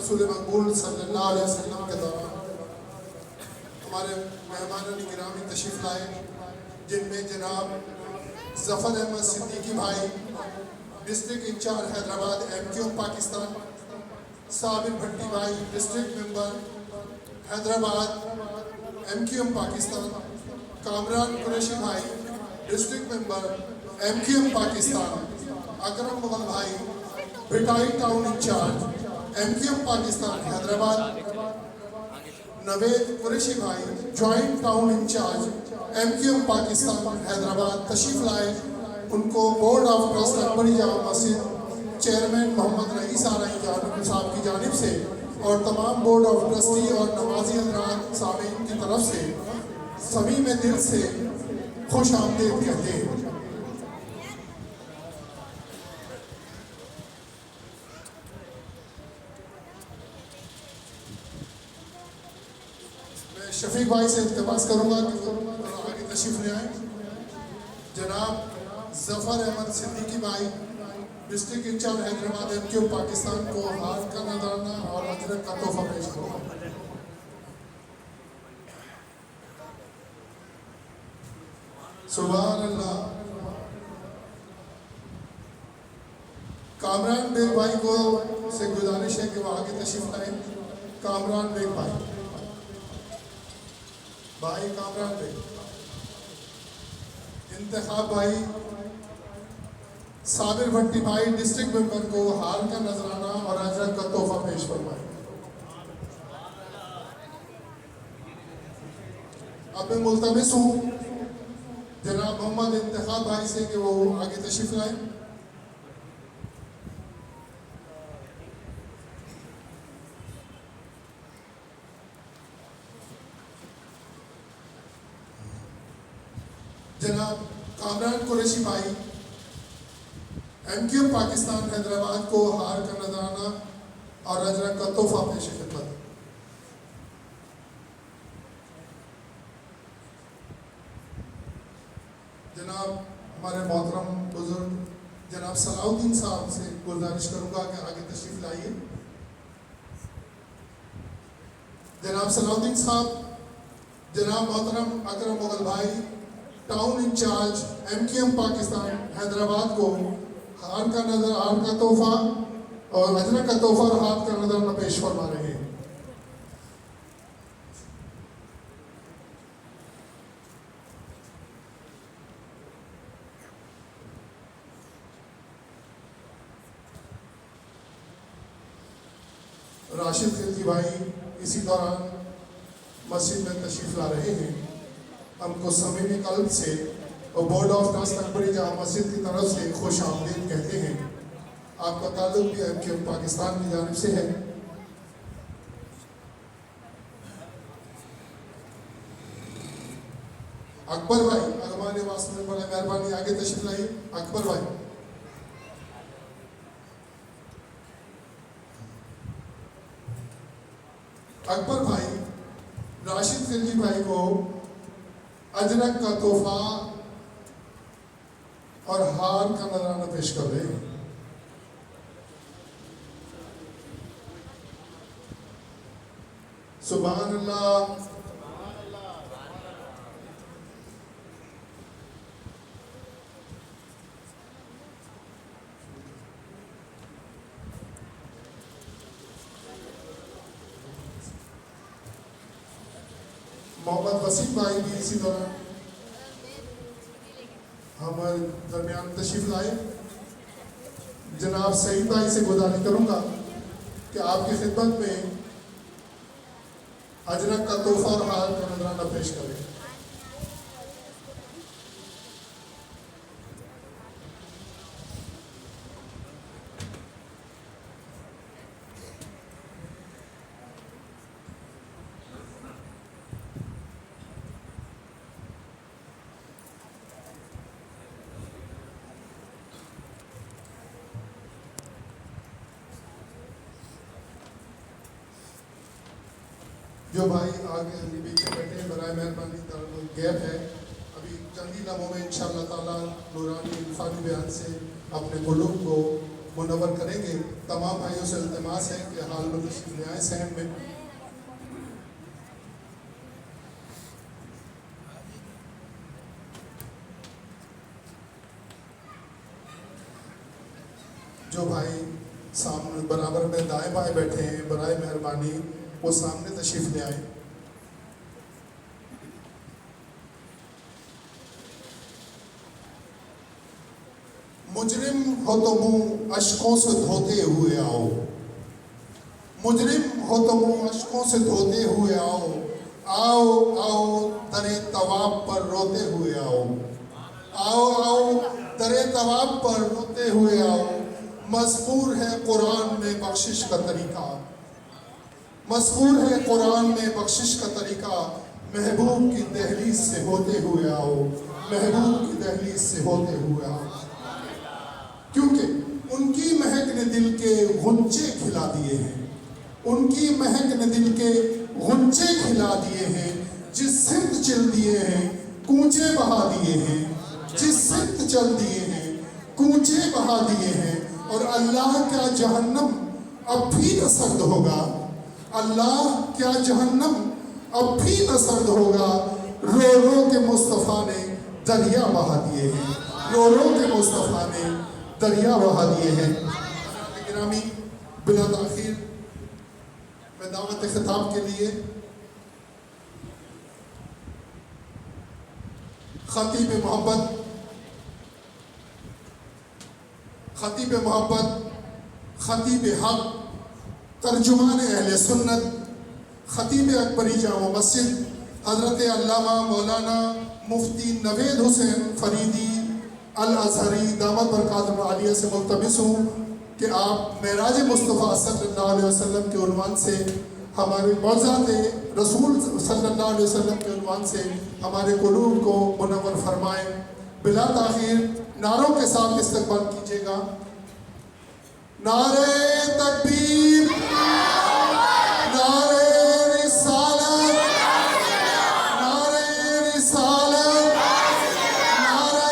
رسول مقبول صلی اللہ علیہ وسلم کے دوران ہمارے مہمان گرامی تشریف لائے، جن میں جناب ظفر احمد صدیقی بھائی district incharge Hyderabad M Q Pakistan, Sabir Bhatti بھائی district member Hyderabad M Q Pakistan, Kamran Qureshi بھائی district member M Q Pakistan, Akram Mughal بھائی Bhitai town incharge M Q Pakistan Hyderabad, Naveed Qureshi بھائی joint town incharge M Q Pakistan Hyderabad تشریف لائے۔ ان کو board of trust Akbari Jama Masjid chairman محمد رئیس آرائی صاحب کی جانب سے اور تمام بورڈ آف ٹرسٹی اور نمازی حضرات سامعین کی طرف سے صمیم دل سے خوش آمدید کہتے ہیں۔ میں شفیق بھائی سے التماس کروں گا کہ وہ آگے تشریف لے آئیں۔ جناب ظفر احمد صدیقی بھائی district incharge Hyderabad M Q Pakistan کو ہار کا نذرانہ اور اجرت کا تحفہ پیش کروں گا۔ سبحان اللہ۔ کامران بیگ بھائی کو سے گزارش ہے کہ وہ آگے تشریف لائیں۔ کامران بیگ بھائی کامران بیگ، انتخاب بھائی صابر بھٹی بھائی ڈسٹرکٹ ممبر کو ہار کا نذرانہ اور اجرت کا تحفہ پیش فرمائیں۔ اب میں ملتمس ہوں جناب محمد انتخاب بھائی سے کہ وہ آگے تشریف لائیں۔ جناب کامران قریشی بھائی ایم کیو پاکستان حیدرآباد کو ہار کا نذرانہ اور اجرت کا تحفہ پیش خدمت۔ جناب ہمارے محترم بزرگ جناب صلاح الدین صاحب سے گزارش کروں گا کہ آگے تشریف لائیے۔ جناب صلاح الدین صاحب، جناب محترم اکرم مغل بھائی town incharge M Q M Pakistan Hyderabad کو ہار کا تحفہ اور اجرت کا تحفہ اور ہار کا نذرانہ پیش فرما رہے ہیں۔ راشد خلجی بھائی اسی دوران مسجد میں تشریف لا رہے ہیں۔ ہم کو صمیم قلب سے اور board of trust Akbari Jama Masjid کی طرف سے خوش آمدید کہتے ہیں۔ آپ کا تعلق بھی ایم کیو پاکستان کی جانب سے ہے۔ اکبر بھائی اگمان واسطے میں بڑا مہربانی آگے تشریف لائیے۔ اکبر بھائی، اکبر بھائی راشد خلجی بھائی کو اجرت کا تحفہ اور ہار کا نذرانہ پیش کر رہے ہیں۔ سبحان اللہ۔ محمد وسیم بھائی بھی اسی دوران ہمارے درمیان تشریف لائے۔ جناب سعید بھائی سے گزارش کروں گا کہ آپ کی خدمت میں اجرت کا تحفہ اور ہار کا نذرانہ پیش کریں۔ جو بھائی آگے پیچھے بیٹھے ہیں برائے مہربانی گیپ ہے، ابھی چند ہی لمحوں میں انشاءاللہ تعالیٰ نورانی عرفانی بیان سے اپنے قلوب کو منور کریں گے۔ تمام بھائیوں سے التماس ہے کہ حال میں تشریف لے آئیں صحن میں. جو بھائی سامنے برابر میں دائیں بائیں بیٹھے ہیں برائے مہربانی وہ سامنے تشریف لے آئیں. مجرم ہو تو منہ اشکوں سے دھوتے ہوئے آؤ. مجرم ہو تو منہ اشکوں سے دھوتے ہوئے آؤ. آؤ آؤ در ثواب پر روتے ہوئے آؤ. آؤ آؤ در ثواب پر روتے ہوئے آؤ. مذکور ہے قرآن میں بخشش کا طریقہ. مذکور ہے قرآن میں بخشش کا طریقہ. محبوب کی دہلیز سے ہوتے ہوئے آؤ. محبوب کی دہلیز سے ہوتے ہوئے آؤ. کیونکہ ان کی مہک نے دل کے غنچے کھلا دیے ہیں. ان کی مہک نے دل کے غنچے کھلا دیے ہیں. جس سمت چل دیے ہیں کوچے بہا دیے ہیں. جس سمت چل دیے ہیں کوچے بہا دیے ہیں. اور اللہ کیا جہنم اب بھی نہ سرد ہوگا. اللہ کیا جہنم اب بھی نہ سرد ہوگا. رو رو کے مصطفیٰ نے دریا بہا دیے ہیں. رو رو کے مصطفیٰ نے دریا بہا دیے ہیں. گرامی بلا تاخیر میں دعوت خطاب کے لیے خطیب محبت خطیب حق ترجمان اہل سنت خطیب اکبری جامع مسجد حضرت علامہ مولانا مفتی نوید حسین فریدی الازہری دامت برکاتہ عالیہ سے ملتمس ہوں کہ آپ معراج مصطفیٰ صلی اللہ علیہ وسلم کے عنوان سے ہمارے معجزات رسول صلی اللہ علیہ وسلم کے عنوان سے ہمارے قلوب کو منور فرمائیں. بلا تاخیر نعروں کے ساتھ استقبال کیجیے گا. نعرہ تکبیر، نعرہ رسالت، نعرہ رسالت، نعرہ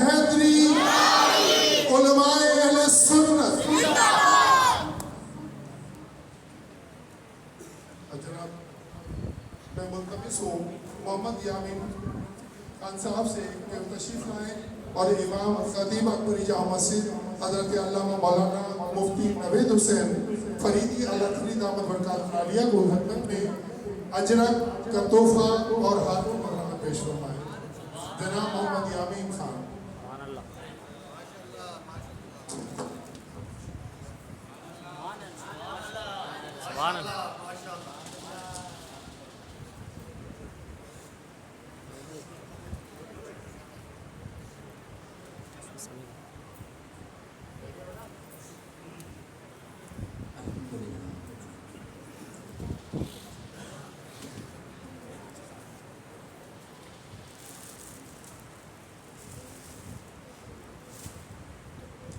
حیدری، علماء اہل سنت. جناب میں ملتمس ہوں محمد یامین خان صاحب سے کہ تشریف لائیں اور امام خطیب اکبری جامع مسجد حضرت علامہ مولانا مفتی نوید حسین فریدی الازہری دامت برکاتہ عالیہ کو خدمت میں اجرک کا تحفہ اور ہاتھوں مولانا پیش فرمائیں. جناب محمد یامین خان. سبحان اللہ.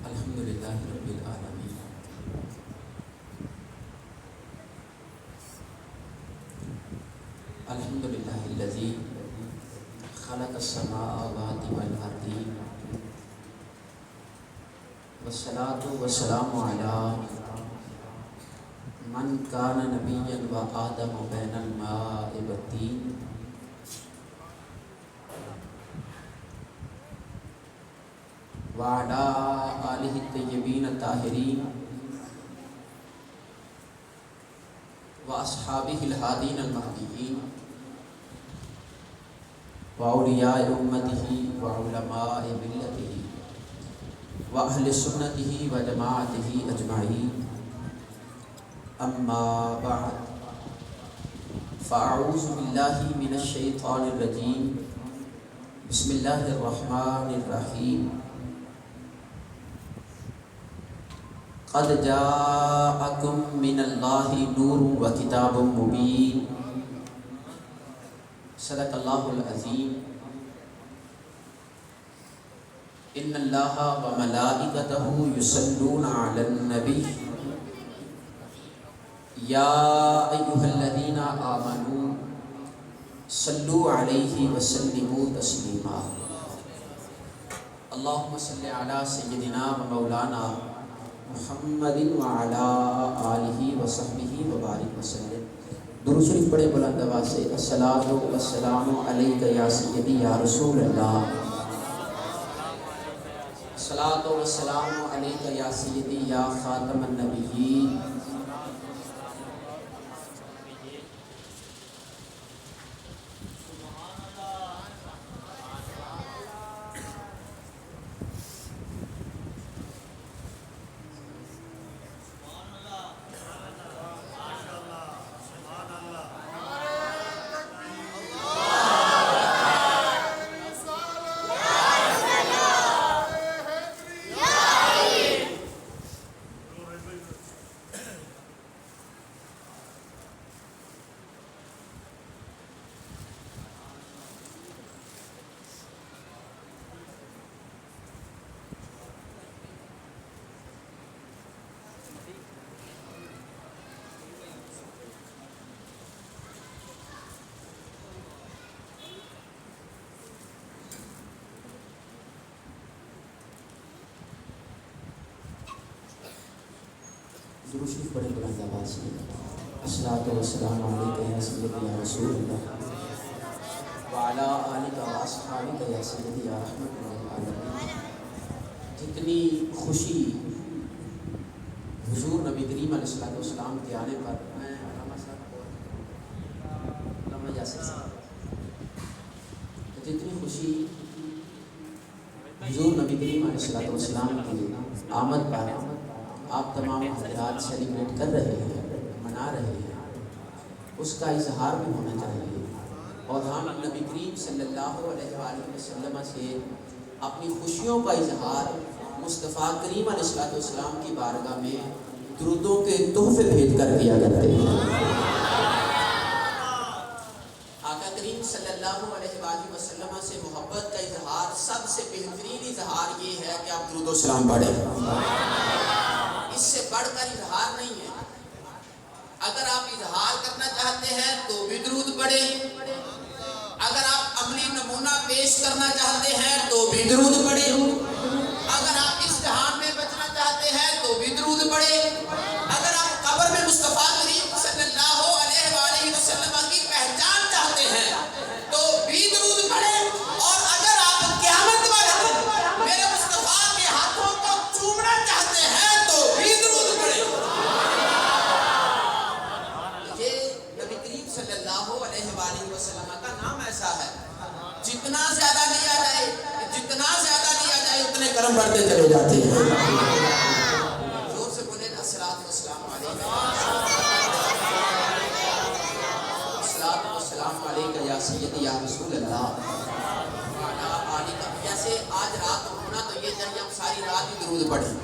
الحمدللہ رب العالمین. الحمدللہ الذی خلق السماوات والارض والصلاة والسلام علی من کان نبیا و آدم بین الماء والطین. وعلى آلہ الطیبین الطاہرین واصحابہ الہادین المہدیین واولیاء امتہ وعلماء ملتہ واہل سنتہ وجماعتہ اجمعین. اما بعد فاعوذ باللہ من الشیطان الرجیم. بسم اللہ الرحمن الرحیم. قد جاءکم من اللہ نور و کتاب مبین. صدق اللہ العظیم. ان اللہ و ملائکتہ یصلون علی النبی یا ایھا الذین آمنوا صلوا علیہ وسلموا تسلیما. اللہم صل علی سیدنا و مولانا محمد وعلی آلہ وصحبہ وبارک وسلم۔ درود شریف پڑھے بلند آواز سے۔ الصلاۃ والسلام علیک یا سیدی یا رسول اللہ۔ الصلاۃ والسلام علیک یا سیدی یا خاتم النبیین۔ درود شریف پڑھے بلند آواز سے۔ الصلاۃ والسلام علیک یا سیدی یا رسول اللہ وعلی آلک واصحابک یا سیدی یا رحمت للعالمین۔ جتنی خوشی حضور نبی کریم علیہ السلام کے آنے پر، میں علامہ صاحب کو علامہ یاسر صاحب، جتنی خوشی حضور نبی کریم علیہ السلام کی آمد پر آپ تمام حضرات سیلیبریٹ کر رہے ہیں، منا رہے ہیں، اس کا اظہار بھی ہونا چاہیے، اور ہم نبی کریم صلی اللہ علیہ وآلہ وسلم سے اپنی خوشیوں کا اظہار مصطفیٰ کریم علیہ السلام کی بارگاہ میں درودوں کے تحفے بھیج کر کیا کرتے ہیں۔ آقا کریم صلی اللہ علیہ وآلہ وسلم سے محبت کا اظہار سب سے بہترین اظہار یہ ہے کہ آپ درود و سلام پڑھیں۔ اس سے بڑھ کر اظہار نہیں ہے۔ اگر آپ اظہار کرنا چاہتے ہیں تو بھی درود پڑھیں، اگر آپ عملی نمونہ پیش کرنا چاہتے ہیں تو بھی درود پڑھیں، اگر آپ امتحان میں بچنا چاہتے ہیں تو بھی درود پڑھیں، اگر آپ قبر میں مصطفیٰ کریم صلی اللہ علیہ وآلہ وسلم کی پہچان چاہتے ہیں تو بھی درود پڑھیں، اور اگر آپ قیامت والے دن میرے مصطفیٰ کے ہاتھوں کو چومنا چاہتے ہیں تو بھی درود پڑھیں۔ یہ نبی کریم صلی اللہ علیہ وآلہ وسلم کا نام ایسا ہے، جتنا زیادہ لیا جائے اتنے کرم بڑھتے چلے جاتے ہیں۔ زور سے بولیں الصلاۃ والسلام علیک، الصلاۃ والسلام علیک یا سیدی یا رسول اللہ۔ جیسے آج رات ہونا تو یہ چاہیے ہم ساری رات ہی درود پڑھیں،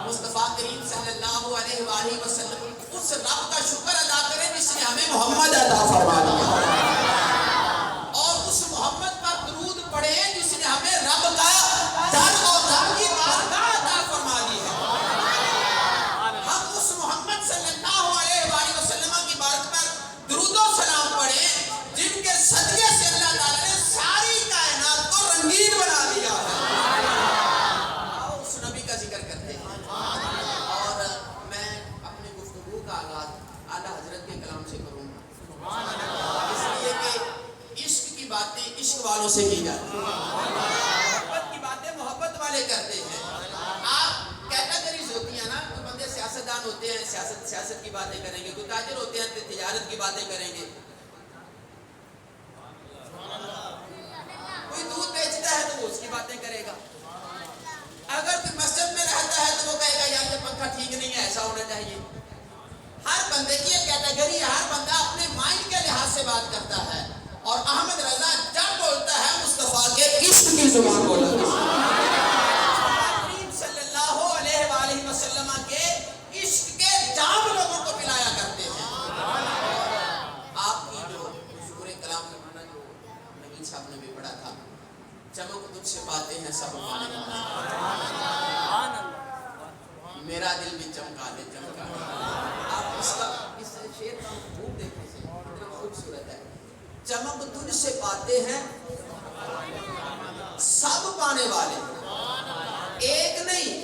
مصطفیٰ کریم صلی اللہ علیہ وآلہ وسلم اس رب کا شکر ادا کریں جس نے ہمیں محمد عطا فرما دیا، اور اس محمد پر درود پڑھیں جس نے ہمیں رب کا در اور رب کی بارگاہ عطا فرما دی ہے۔ ہم اس محمد صلی اللہ علیہ وآلہ وسلم کی بارگاہ پر درود و سلام پڑھیں جن کے صدقے سے اللہ تعالیٰ نے ساری کائنات کو رنگین بنا دیا ہے۔ آؤ اس نبی کا ذکر کرتے ہیں، اور میں اپنی گفتگو کا آغاز اعلیٰ حضرت کے کلام سے کروں گا، اس لیے کہ عشق کی باتیں عشق والوں سے کی جاتی ہیں، محبت کی باتیں محبت والے کرتے ہیں۔ آپ کیٹیگریز ہوتی ہیں نا، کوئی بندے سیاستدان ہوتے ہیں سیاست کی باتیں کریں گے، کوئی تاجر ہوتے ہیں تجارت کی باتیں کریں گے، کوئی دودھ بیچتا ہے تو وہ اس کی باتیں کرے گا، اگر کوئی مسجد میں رہتا ہے تو وہ کہے گا یار یہ پنکھا ٹھیک نہیں ہے، ایسا ہونا چاہیے۔ ہر بندے کی ایک کیٹیگری ہے، ہر بندہ اپنے مائنڈ کے لحاظ سے بات کرتا ہے، اور احمد رضا جب بولتا ہے مصطفیٰ کے عشق کی زبان بولتا ہے۔ کریم صلی اللہ علیہ وآلہ وسلم کے عشق کے جام لوگوں کو پلایا کرتے ہیں۔ آپ کی جو سورہ کلام کا معنی جو نبی صاحب نے بھی پڑھا تھا، چمک تجھ سے پاتے ہیں سب پانے میرا دل بھی چمکا دے چمکا دے۔ آپ اس شعر کا خوب دیکھیں سے اتنا خوبصورت ہے، چمک تجھ سے پاتے ہیں سب پانے والے، ایک نہیں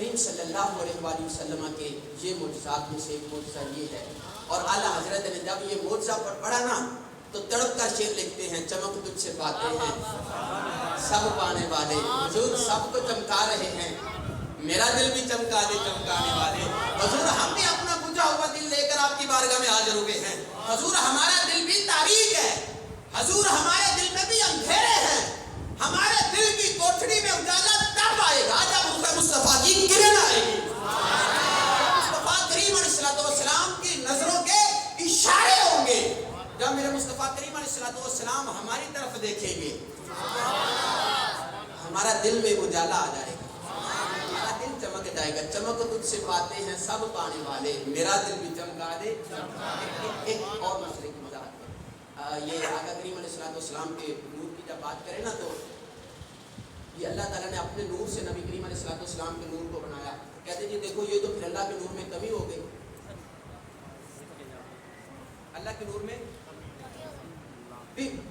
کریم صلی اللہ علیہ وآلہ وسلم کے یہ معجزات میں سے ایک معجزہ یہ ہے. اور اعلیٰ حضرت نے جب یہ معجزہ پڑھا نا تو تڑپ کر شعر لکھتے ہیں, چمک تجھ سے پاتے ہیں سب پانے والے. حضور سب کو چمکا رہے ہیں, میرا دل بھی چمکا دے چمکانے والے. حضور ہم بھی اپنا بجھا ہوا دل لے کر آپ کی بارگاہ میں حاضر ہوئے ہیں. حضور ہمارا دل بھی تاریک ہے, حضور ہمارے دل میں بھی اندھیرے ہیں. ہمارے دل کی کوٹھڑی میں اجالا تب آئے گا جب روح مصطفیٰ کی کرن آئے گی. مصطفیٰ کریم علیہ السلام کی نظروں کے اشارے ہوں گے. جب میرے مصطفیٰ کریم علیہ السلام ہماری طرف دیکھیں گے ہمارا دل میں اجالا آ جائے گا, ہمارا دل چمک جائے گا. چمک تجھ سے پاتے ہیں سب پانے والے, میرا دل بھی چمکا دے. ایک اور مسئلے کی وضاحت ہے, یہ آقا کریم علیہ السلام کے نور کی جب بات کریں نا تو یہ اللہ تعالیٰ نے اپنے نور سے نبی کریم علیہ السلام کے نور کو بنایا. کہتے جی دیکھو یہ تو پھر اللہ کے نور میں کمی ہو گئی. اللہ کے نور میں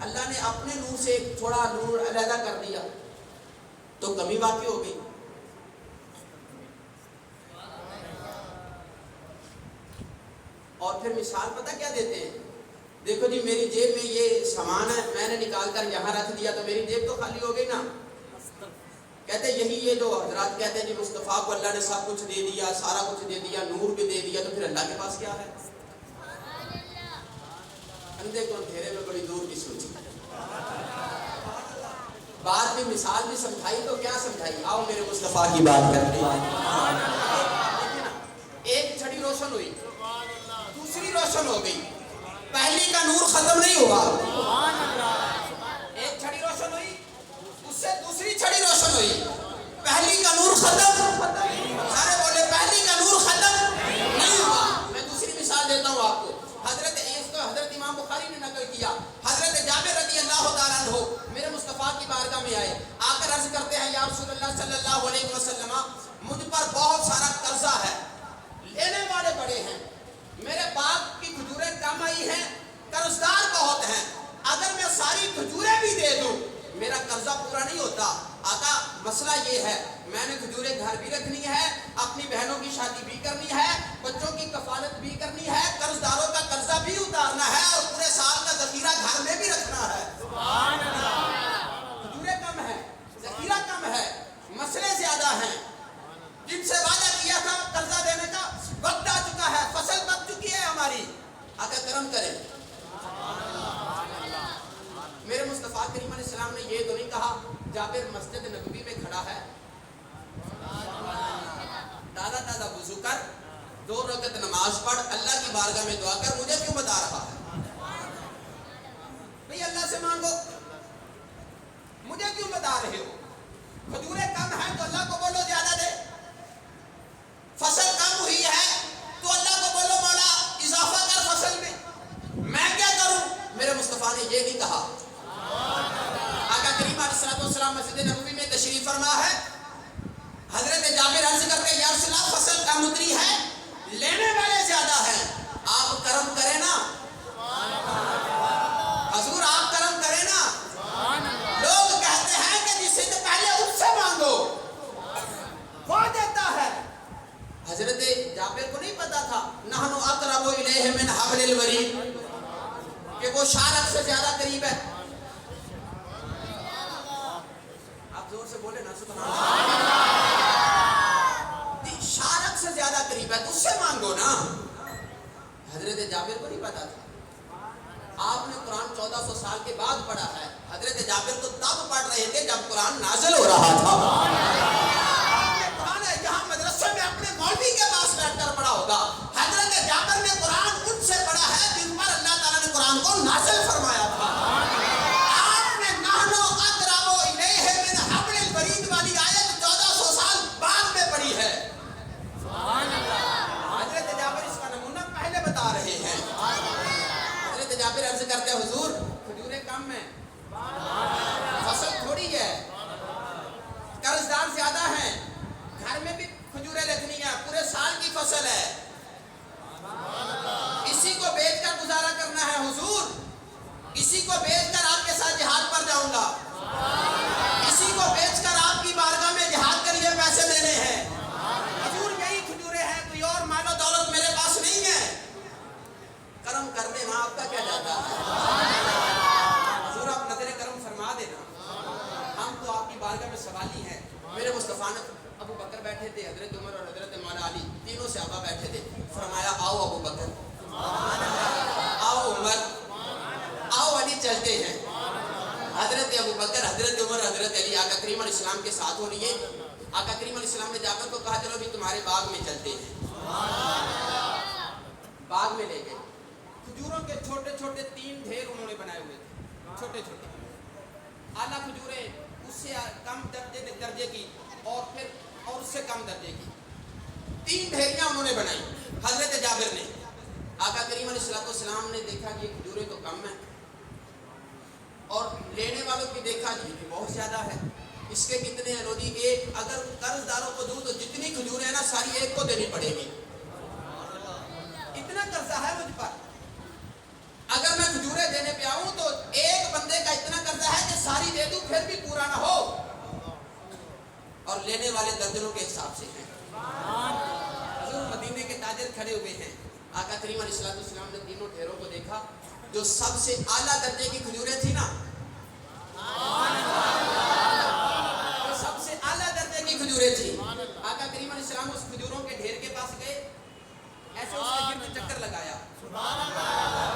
اللہ نے اپنے نور سے تھوڑا نور علیحدہ کر دیا تو کمی واقع ہو گئی. اور پھر مثال پتہ کیا دیتے ہیں, دیکھو جی میری جیب میں یہ سامان ہے, میں نے نکال کر یہاں رکھ دیا تو میری جیب تو خالی ہو گئی نا. کہتے یہی یہ جو حضرات کہتے ہیں جی مصطفیٰ کو اللہ نے سب کچھ دے دیا, سارا کچھ دے دیا, نور بھی دے دیا, تو پھر اللہ کے پاس کیا ہے؟ اندھے کو اندھیرے میں بڑی دور کی سوچی. بات بھی مثال بھی سمجھائی تو کیا سمجھائی, آؤ میرے مصطفیٰ کی بات کرتے ہیں. ایک چھڑی روشن ہوئی, دوسری روشن ہو گئی, پہلی کا نور ختم نہیں ہوا. ایک چھڑی روشن ہوئی, اس سے دوسری چھڑی روشن ہوئی, پہلی کا نور ختم. سارے بولے پہلی کا نور ختم نہیں ہوا. میں دوسری مثال دیتا ہوں آپ کو. حضرت امام بخاری نے نقل کیا, حضرت جابر رضی اللہ تعالیٰ عنہ میرے مصطفیٰ کی بارگاہ میں آئے, آ کر عرض کرتے ہیں یا رسول اللہ صلی اللہ علیہ وسلم مجھ پر بہت سارا قرضہ ہے, لینے والے بڑے ہیں, میرے باغ کی کھجوریں کم آئی ہیں, قرضدار بہت ہیں, اگر میں ساری کھجوریں بھی دے دوں میرا قرضہ پورا نہیں ہوتا. آقا مسئلہ یہ ہے, میں نے کھجوریں گھر بھی رکھنی ہے, اپنی بہنوں کی شادی بھی کرنی ہے, بچوں کی کفالت بھی کرنی ہے, قرضداروں کا قرضہ بھی اتارنا ہے, اور پورے سال کا ذخیرہ گھر میں بھی رکھنا ہے. کھجوریں کم ہیں, ذخیرہ کم ہے, مسئلے زیادہ ہیں. جن سے وعدہ کیا تھا قرضہ دینے کا وقت آ چکا ہے, فصل پک چکی ہے ہماری, آقا کرم کریں. میرے مصطفیٰ کریم علیہ السلام نے یہ تو نہیں کہا جابر مسجد نبوی میں کھڑا ہے, تازہ تازہ وضو کر, 2 رکعت نماز پڑھ, اللہ کی بارگاہ میں دعا کر, مجھے کیوں بتا رہا ہے؟ بھئی اللہ سے مانگو, مجھے کیوں بتا رہے ہو؟ کھجوریں کم ہیں تو اللہ کو بولو زیادہ دے, فصل کم ہوئی ہے تو اللہ کو بولو مولا اضافہ کر فصل میں, میں کیا کروں؟ میرے مصطفیٰ نے یہ نہیں کہا. آقا کریم علیہ السلام مسجد نبوی میں تشریف فرما ہے, حضرت جابر عرض کرتے ہیں یا رسول اللہ فصل کم اتری ہے, لینے والے زیادہ ہیں, آپ کرم کریں نا. حضور آپ کرم کریں نا. لوگ کہتے ہیں کہ جس سے پہلے اس سے مانگو, وہ دیتا ہے. حضرت جابر کو نہیں پتا تھا نحن اقرب الیہ من حبل الورید, کہ وہ شارق سے زیادہ قریب ہے. آپ زور سے بولے نا سبحان اللہ. شارق سے زیادہ قریب ہے تو اس سے مانگو نا. حضرت جابر کو نہیں پتا تھا. آپ نے قرآن 1400 سال کے بعد پڑھا ہے, حضرت جابر تو تب پڑھ رہے تھے جب قرآن نازل ہو رہا تھا. قرآن ہے جہاں مدرسے میں اپنے مولوی کے پاس بیٹھ کر پڑھا ہوگا, حضرت جابر نے قرآن ان سے پڑھا ہے جن پر اللہ تعالیٰ نے قرآن کو نازل فرمایا تھا. آپ نے نحن اقرب الیہ من حبل الورید والی آیت 1400 سال بعد میں پڑھی ہے. حضرت جابر اس کا نمونہ پہلے بتا رہے ہیں. حضرت جابر عرض کرتے ہیں حضور کھجوریں کم ہیں, فصل تھوڑی ہے, قرضدار زیادہ ہیں, گھر میں بھی کھجوریں رکھنی ہے, پورے سال کی فصل ہے, اسی کو بیچ کر گزارا کرنا ہے حضور, اسی کو بیچ کر آپ کے ساتھ جہاد پر جاؤں گا, اسی کو بیچ کر آپ کی بارگاہ میں جہاد کے لیے پیسے دینے ہیں. کرم کرنے وہاں آپ کا کیا جاتا ہے؟ حضور آپ نظر کرم فرما دینا، ہم تو آپ کی بارگاہ میں سوالی ہیں۔ میرے مصطفیٰ نے ابو بکر بیٹھے تھے، حضرت عمر اور حضرت مولا علی تینوں صحابہ بیٹھے تھے، فرمایا آؤ ابو بکر، آؤ عمر، آؤ علی، چلتے ہیں۔ حضرت ابو بکر، حضرت عمر، حضرت علی آقا کریم علیہ السلام کے ساتھ ہو لیے۔ آقا کریم علیہ السلام نے جا کر کو کہا چلو بھی تمہارے باغ میں چلتے ہیں۔ باغ میں لے گئے، کھجوروں کے چھوٹے چھوٹے 3 ڈھیر انہوں نے بنائے ہوئے تھے، چھوٹے چھوٹے اعلیٰ کھجوریں، اس سے کم درجے کی، اور پھر اور اس سے کم درجے کی 3 ڈھیریاں انہوں نے بنائی۔ حضرت جابر نے، آقا کریم علیہ السلام نے دیکھا کہ یہ کھجوریں تو کم ہیں، اور لینے والوں کی دیکھا جی کہ بہت زیادہ ہے، اس کے کتنے ہیں؟ روزی ایک، اگر قرض داروں کو دوں تو جتنی کھجوریں ہیں نا ساری ایک کو دینی پڑے گی، اتنا قرضہ ہے مجھ پر۔ اگر میں کھجوریں دینے پہ آؤں تو ایک بندے کا اتنا قرضہ ہے کہ ساری دے دوں پھر بھی پورا نہ ہو، اور لینے والے درجنوں کے حساب سے ہیں۔ حضور مدینے کے تاجر کھڑے ہوئے ہیں، آقا کریم علیہ السلام نے تینوں ڈھیروں کو دیکھا، جو سب سے اعلیٰ درجے کی کھجوریں تھی نا، جو سب سے اعلیٰ درجے کی کھجوریں تھی، آقا کریم علیہ السلام اس کھجوروں کے ڈھیر کے پاس گئے، ایسے اس کے گرد چکر لگایا،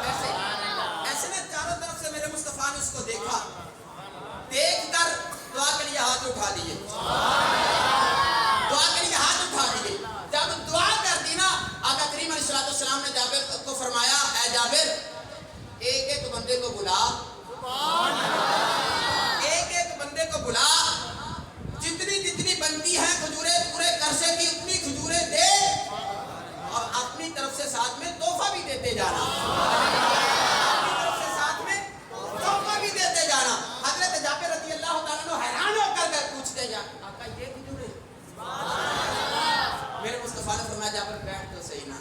ایسے ایسے نا چاروں طرف سے میرے مصطفیٰ نے اس کو دیکھا، دیکھ کر دعا کے لیے ہاتھ اٹھا دیے، دعا کے لیے ہاتھ اٹھا دیے۔ جب دعا کر دی نا، آقا کریم علیہ السلام نے جابر کو فرمایا، اے جابر، ایک ایک بندے کو بلا، ایک ایک بندے کو بلا، جتنی جتنی بنتی ہیں کھجوریں پورے قرضے کی اتنی کھجوریں دے، اور اپنی طرف سے ساتھ میں تحفہ بھی دیتے جانا، اپنی طرف سے ساتھ میں تحفہ بھی دیتے جانا۔ حضرت جابر رضی اللہ تعالیٰ عنہ حیران ہو کر پوچھتے جا، آقا یہ کھجوریں؟ میرے مصطفیٰ نے فرمایا جابر بیٹھ تو صحیح نا،